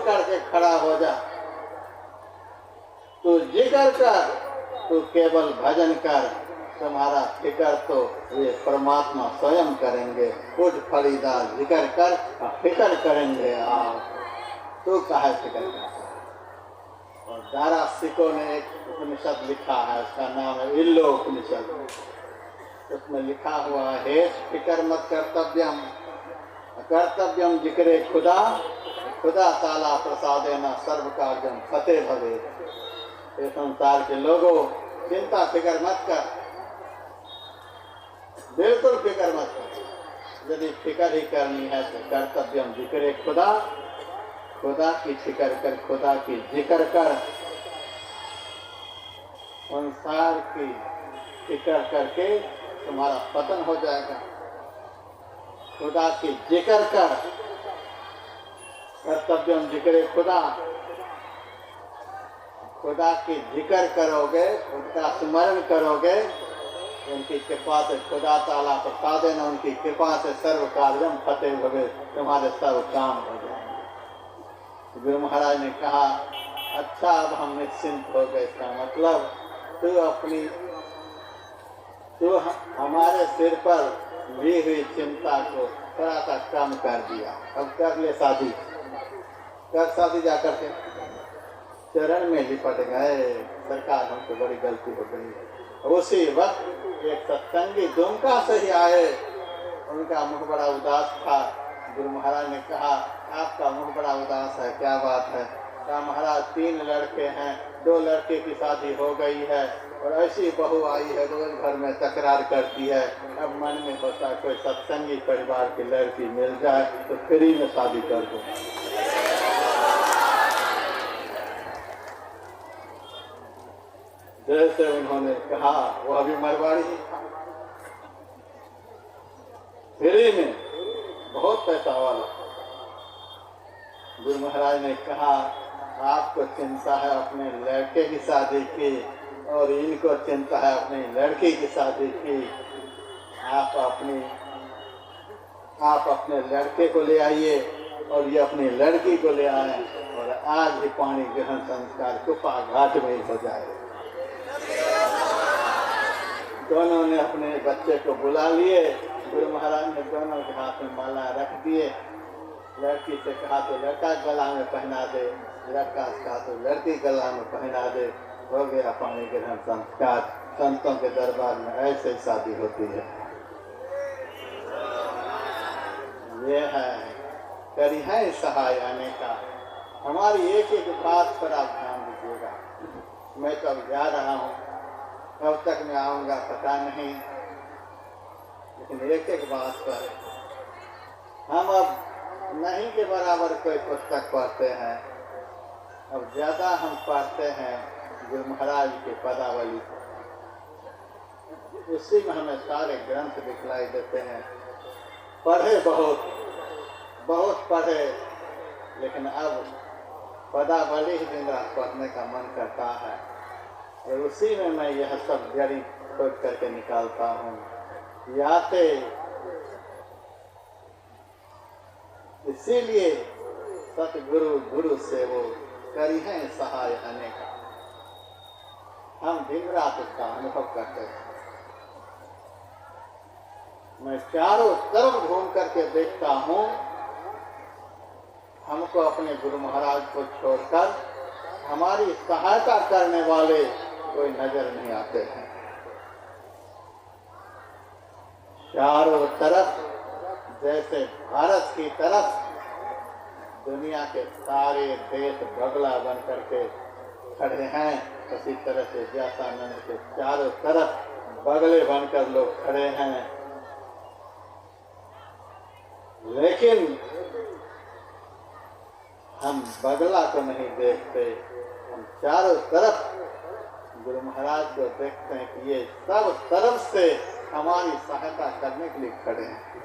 करके खड़ा हो जा। तू जिक्र कर, तू केवल भजन कर, तुम्हारा फिक्र तो ये परमात्मा स्वयं करेंगे। उठ फरीदा जिक्र कर और फिक्र करेंगे आप। तू काहे फिक्र करता है? और दारा सिको ने एक उपनिषद लिखा है, उसका नाम है इल्लो उपनिषद। उसमें लिखा हुआ है, फिक्र मत कर्तव्यम कर्तव्यम जिक्रे खुदा, खुदा ताला प्रसादे न सर्व कार्यम फतेह भवे। ये संसार के लोगों, चिंता फिक्र मत कर, बिल्कुल फिक्र मत कर। यदि फिक्र ही करनी है तो कर्तव्यम जिक्रे खुदा, खुदा की फिक्र कर, खुदा की जिक्र कर। संसार की फिक्र करके तुम्हारा पतन हो जाएगा। खुदा की जिक्र कर, कर्तव्यम जिक्रे खुदा। खुदा की जिक्र करोगे, उनका स्मरण करोगे, उनकी कृपा से खुदा ताला प्रसाद न, उनकी कृपा से सर्व कार्यम फतेह भवे, तुम्हारे सर्व काम हो जाएंगे। गुरु महाराज ने कहा, अच्छा अब हम निश्चिंत हो गए। इसका मतलब तू हमारे सिर पर ली हुई चिंता को थोड़ा सा कम कर दिया। अब कर ले शादी, कर शादी जाकर के। चरण में लिपट गए, सरकार हमसे बड़ी गलती हो गई। उसी वक्त एक सत्संगी दुमका से ही आए, उनका मुख बड़ा उदास था। गुरु महाराज ने कहा, आपका मुख बड़ा उदास है, क्या बात है? कहा, महाराज 3 लड़के हैं, 2 लड़के की शादी हो गई है और ऐसी बहू आई है, रोज घर में तकरार करती है। अब मन में होता है कोई सत्संगी परिवार की लड़की मिल जाए तो फ्री में शादी कर दूं। जैसे उन्होंने कहा, वो अभी मरवाड़ी ही था, फ्री में, बहुत पैसा वाला। गुरु महाराज ने कहा, आपको चिंता है अपने लड़के की शादी की और इनको चिंता है अपनी लड़की की शादी की। आप अपने लड़के को ले आइए और ये अपनी लड़की को ले आए और आज ही पानी ग्रहण संस्कार कुपा घाट में ही हो जाए। दोनों ने अपने बच्चे को बुला लिए। गुरु महाराज ने दोनों के हाथ में माला रख दिए। लड़की से कहा तो लड़का गला में पहना दे, लड़का से कहा तो लड़की गला में पहना दे। हो गया पानी ग्रहण संस्कार। संतों के दरबार में ऐसे ही शादी होती है। ये है करी है सहाय आने का। हमारी एक एक बात पर आप ध्यान दीजिएगा। मैं तो अब जा रहा हूँ, कब तक मैं आऊँगा पता नहीं, लेकिन एक एक बात पर हम अब नहीं के बराबर कोई पुस्तक पढ़ते हैं, अब ज़्यादा हम पढ़ते हैं गुरु महाराज के पदावली। उसी में हमें सारे ग्रंथ दिखलाई देते हैं। पढ़े बहुत पढ़े, लेकिन अब पदावली ही दिन रात पढ़ने का मन करता है और उसी में मैं यह सब जड़ी खोज करके निकालता हूँ। याते इसीलिए सतगुरु गुरु से वो करी है सहाय आने का। हम दिन रात उसका अनुभव करते हैं। मैं चारों तरफ घूम करके देखता हूँ, हमको अपने गुरु महाराज को छोड़कर हमारी सहायता करने वाले कोई नजर नहीं आते हैं। चारों तरफ जैसे भारत की तरफ दुनिया के सारे देश बगला बन करके खड़े हैं, उसी तरह से व्यासानंद के चारों तरफ बगले बनकर लोग खड़े हैं। लेकिन हम बगला को नहीं देखते, हम चारों तरफ गुरु महाराज को देखते हैं कि ये सब तरफ से हमारी सहायता करने के लिए खड़े हैं।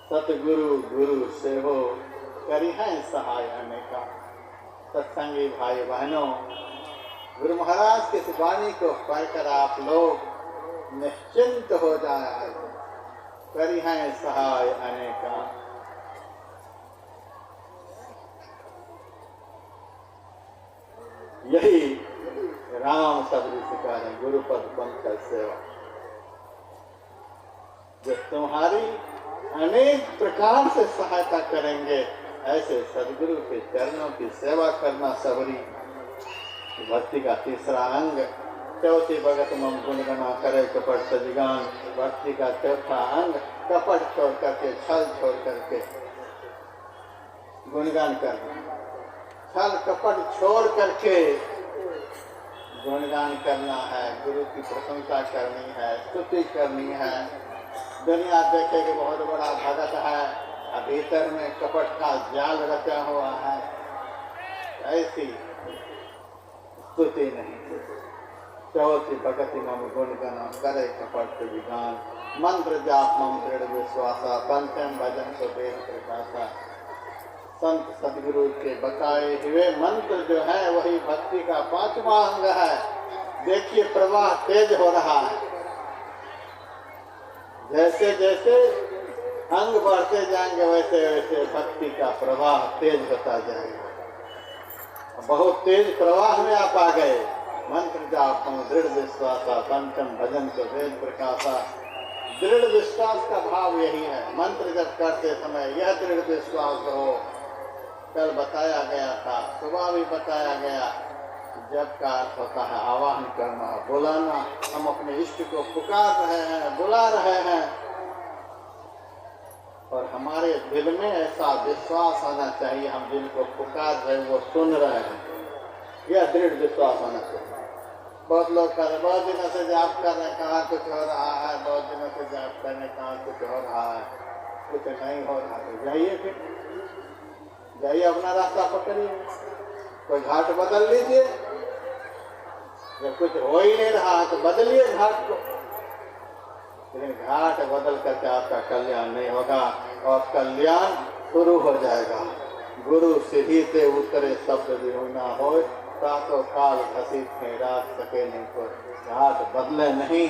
सतगुरु गुरु से हो करी है सहाय आने का। सत्संगी भाई बहनों, गुरु महाराज की इस वाणी को पढ़कर आप लोग निश्चिंत हो जाए। करी हैं सहाय अनेका। यही राम सबरी सिखाए गुरुपद पंकज सेवा, जो तुम्हारी अनेक प्रकार से सहायता करेंगे। ऐसे सदगुरु के चरणों की सेवा करना सबरी भक्ति का तीसरा अंग। चौथी भगत मम गुणगणा करे कपट सजगान, भक्ति का चौथा अंग कपट छोड़ करके, छल छोड़ करके गुणगान करना। छल कपट छोड़ करके गुणगान करना है, गुरु की प्रशंसा करनी है, स्तुति करनी है। दुनिया देखे कि बहुत बड़ा भगत है, भीतर में कपट का जाल रचा हुआ है, ऐसी स्तुति नहीं। चौथी भगति मम गुणगण करे कपट विगान, मंत्र जाप मम दृढ़ विश्वासा, पंचम भजन को वेद प्रकाशा। संत सदगुरु के बताए हुए मंत्र जो है वही भक्ति का पांचवा अंग है। देखिए प्रवाह तेज हो रहा है, जैसे जैसे अंग बढ़ते जाएंगे वैसे वैसे भक्ति का प्रवाह तेज होता जाएगा। बहुत तेज प्रवाह में आप आ गए। मंत्र जाप दृढ़ विश्वासा, पंचम भजन को वेद प्रकाशा। दृढ़ विश्वास का भाव यही है। मंत्र जब करते समय यह दृढ़ विश्वास हो, कल बताया गया था, सुबह भी बताया गया, जब का अर्थ होता है आवाहन करना, बुलाना। हम अपने इष्ट को पुकार रहे हैं, बुला रहे हैं, और हमारे दिल में ऐसा विश्वास आना चाहिए हम जिनको पुकार रहे वो सुन रहे हैं। यह दृढ़ विश्वास आना चाहिए। बहुत लोग कर रहे, बहुत दिनों से जाप कर रहे, कहाँ कुछ हो रहा है, बहुत दिनों से जाप करने कहाँ कुछ हो रहा है, कुछ नहीं हो रहा। तो जाइए, फिर जाइए, अपना रास्ता पकड़िए, कोई घाट बदल लीजिए। जब कुछ हो ही नहीं रहा तो बदलिए घाट को, लेकिन घाट बदल करके आपका कल्याण नहीं होगा, और कल्याण शुरू हो जाएगा। गुरु सीढ़ी से उतरे शब्द विहुना हो, सातों काल घसीट में रात सके नहीं कोई। घाट बदले नहीं,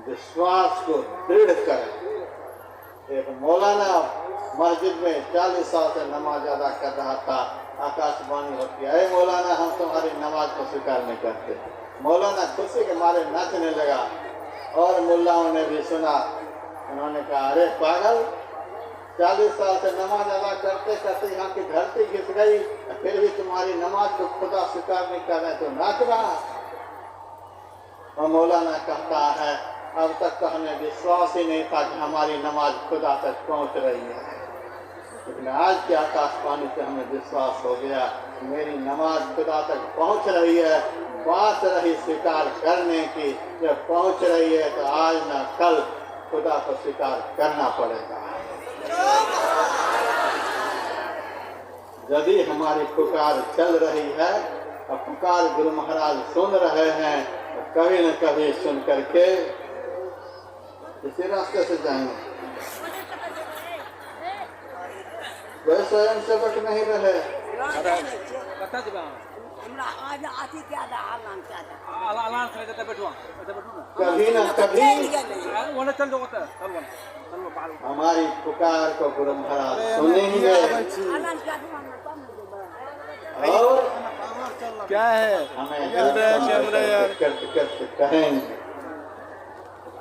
विश्वास को दृढ़ करें। एक मौलाना मस्जिद में 40 साल से नमाज अदा कर रहा था। आकाशवाणी होती है, अरे मौलाना हम तुम्हारी नमाज को स्वीकार नहीं करते। मौलाना खुशी के मारे नाचने लगा, और मुल्लाओं ने भी सुना। उन्होंने कहा, अरे पागल, 40 साल से नमाज अदा करते करते यहाँ की धरती घिस गई, फिर भी तुम्हारी नमाज को खुदा स्वीकार नहीं कर रहे तो नाच रहा। और मौलाना कहता है, अब तक तो हमें विश्वास ही नहीं था कि हमारी नमाज खुदा तक पहुँच रही है, लेकिन आज के आकाशवाणी से हमें विश्वास हो गया, मेरी नमाज खुदा तक पहुँच रही है। बात रही स्वीकार करने की, जब पहुँच रही है तो आज न कल खुदा को स्वीकार करना पड़ेगा। यदि हमारी पुकार चल रही है और पुकार गुरु महाराज सुन रहे हैं, तो कभी न कभी सुन करके इसी रास्ते से जाएंगे। वह स्वयं सेवक नहीं रहे। कभी न कभी हमारी पुकार को गुरु महाराज सुनेंगे, और क्या है हमें करते कहेंगे।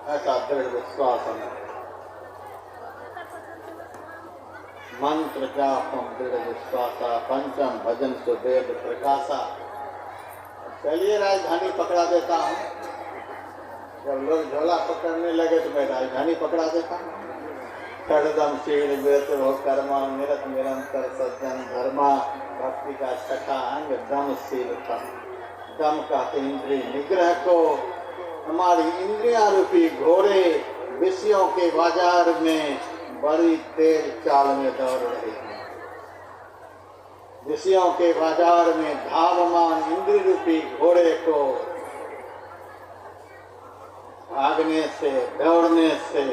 ऐसा दृढ़ विश्वास हमें। मंत्र जापम दृढ़ विश्वासा, पंचम भजन सो वेद प्रकाशा। चलिए राजधानी पकड़ा देता हूँ। जब लोग झोला पकड़ने लगे तो मैं राजधानी पकड़ा देता हूँ। खड़दम शील वेद हो कर्मा, निरत निरंतर सज्जन धर्मा। भक्ति का छठा अंग दमशीलता। दम कहते इंद्रिय निग्रह को। हमारी इंद्रियां रूपी घोड़े विषयों के बाजार में बड़ी तेज चाल में दौड़ रही है। विषयों के बाजार में धावमान इंद्रिय रूपी घोड़े को भागने से, दौड़ने से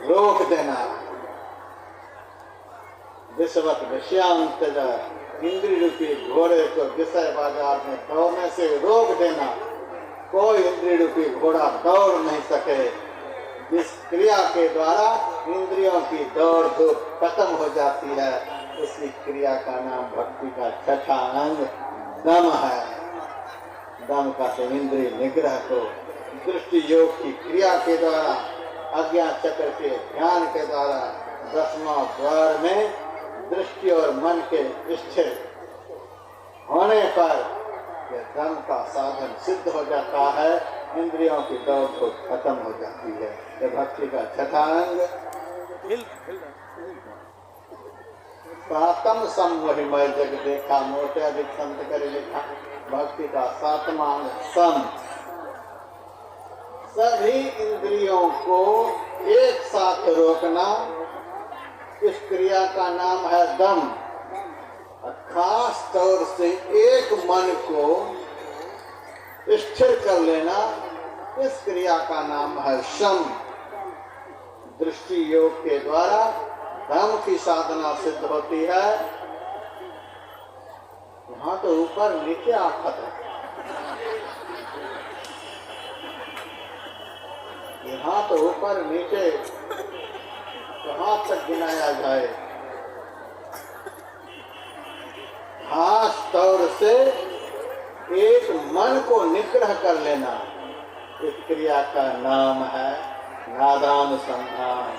रोक देना। विषवत विषयांत इंद्रिय रूपी घोड़े को विषय बाजार में दौड़ने से रोक देना। कोई इंद्रिय रूपी घोड़ा दौड़ नहीं सके। जिस क्रिया के द्वारा इंद्रियों की दौड़ धूप खत्म हो जाती है, उसी क्रिया का नाम भक्ति का छठा अंग दम है। दम का से इंद्रिय निग्रह को दृष्टि योग की क्रिया के द्वारा, अज्ञान चक्र के ध्यान के द्वारा 10वां द्वार में दृष्टि और मन के स्थिर होने पर यह दम का साधन सिद्ध हो जाता है। इंद्रियों की दौड़ धूप खत्म हो जाती है। यह भक्ति का छठा अंग। सातम सम वही मैं जग देखा, मोटे अधिक संत करे लिखा। भक्ति का सातवां अंग सम। सभी इंद्रियों को एक साथ रोकना, इस क्रिया का नाम है दम। खास तौर से एक मन को स्थिर कर लेना, इस क्रिया का नाम है शम। दृष्टि योग के द्वारा दम की साधना सिद्ध होती है। यहाँ तो ऊपर नीचे आफत है, यहाँ तो ऊपर नीचे कहाँ तक गिनाया जाए। खास तौर से एक मन को निग्रह कर लेना, इस क्रिया का नाम है नादानुसंधान।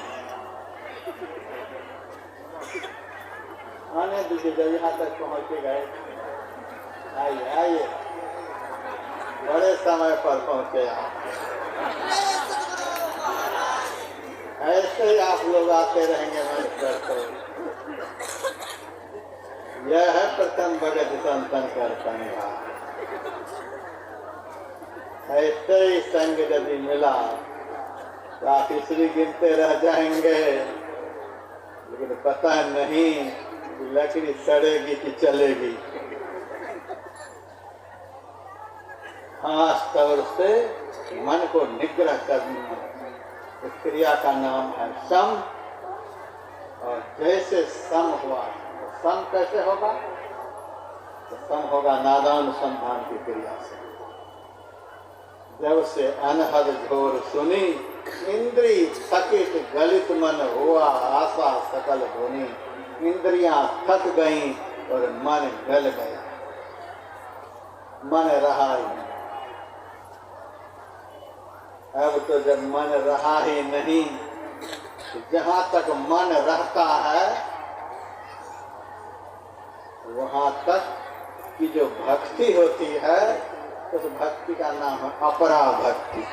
आने दीजिए, जब यहाँ तक पहुँच के गए। आइए आइए, बड़े समय पर पहुँचे आप। ऐसे ही आप लोग आते रहेंगे मंच पर। तो यह है प्रथम भगत संतन कर संगा। ऐसे ही संग यदि मिला तो आप इसलिए गिनते रह जाएंगे, लेकिन पता नहीं कि लकड़ी सड़ेगी कि चलेगी। खास तौर से मन को निग्रह करना, इस क्रिया का नाम है सम। और जैसे सम हुआ, तो सम कैसे होगा? तो सम होगा नादानुसंधान की क्रिया से। जब से अनहद घोर सुनी, इंद्री थकित गलित मन हुआ, आशा सकल धुनी। इंद्रियां थक गईं और मन गल गया, मन रहा ही नहीं। अब तो जब मन रहा ही नहीं, तो जहाँ तक मन रहता है वहाँ तक की जो भक्ति होती है, उस भक्ति का नाम है अपरा भक्ति।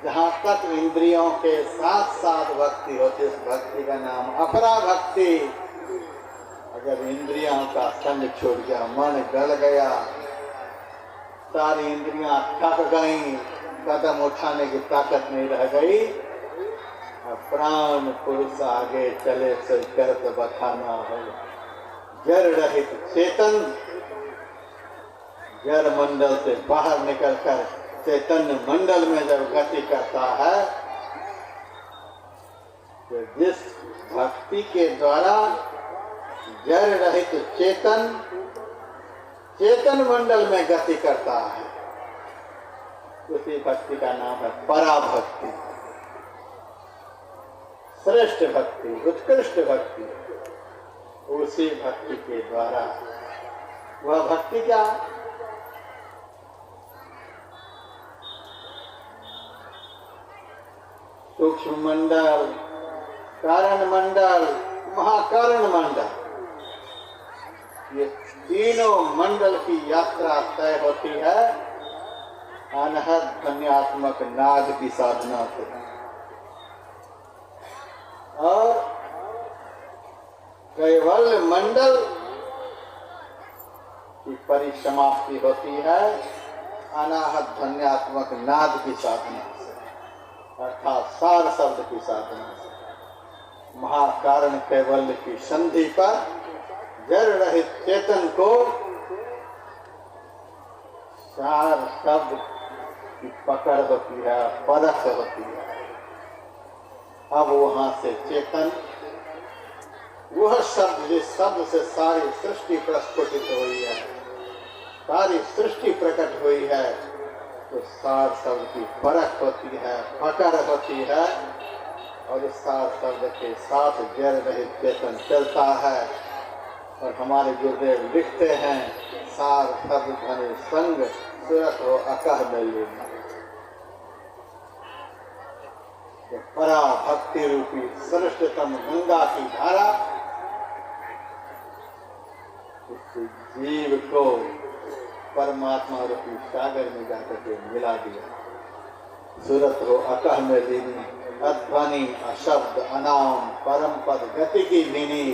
जहाँ तक इंद्रियों के साथ साथ भक्ति होती है, उस भक्ति का नाम अपरा भक्ति। अगर इंद्रियों का संग छूट गया, मन गल गया, सारी इंद्रियां थक गईं, कदम उठाने की ताकत नहीं रह गई, प्राण पुरुष आगे चले से करत बखाना हो। जड़ रहित चेतन जड़ मंडल से बाहर निकलकर चैतन्य मंडल में जब गति करता है, तो जिस भक्ति के द्वारा जड़ रहित चेतन चेतन मंडल में गति करता है, उसी भक्ति का नाम है पराभक्ति, श्रेष्ठ भक्ति, उत्कृष्ट भक्ति। उसी भक्ति के द्वारा, वह भक्ति क्या? सूक्ष्म मंडल, कारण मंडल, महाकारण मंडल, ये तीनों मंडल की यात्रा तय होती है अनहद ध्वन्यात्मक नाद की साधना से। और कैवल्य मंडल की परिसमाप्ति होती है अनाहत ध्वन्यात्मक नाद की साधना से, अर्थात सार शब्द की साधना से। महाकारण कैवल्य की संधि पर जड़ रहित चेतन को सार शब्द की पकड़ होती है, परख होती है। अब वहां से चेतन, वह शब्द जिस शब्द से सारी सृष्टि प्रस्फुटित हुई है, सारी सृष्टि प्रकट हुई है, तो सार शब्द की परख होती है, पकड़ होती है, और इस सार शब्द के साथ जड़ रहित चेतन चलता है। और हमारे गुरुदेव लिखते हैं, सार शब्द धने संग सूरत हो अकह में लेना। परा भक्ति रूपी श्रेष्ठतम गंगा की धारा इस जीव को परमात्मा रूपी सागर में जाकर के मिला दिया। सूरत हो अकह में लीनी, अध्वनि अशब्द अनाम परम पद गति की लीनी,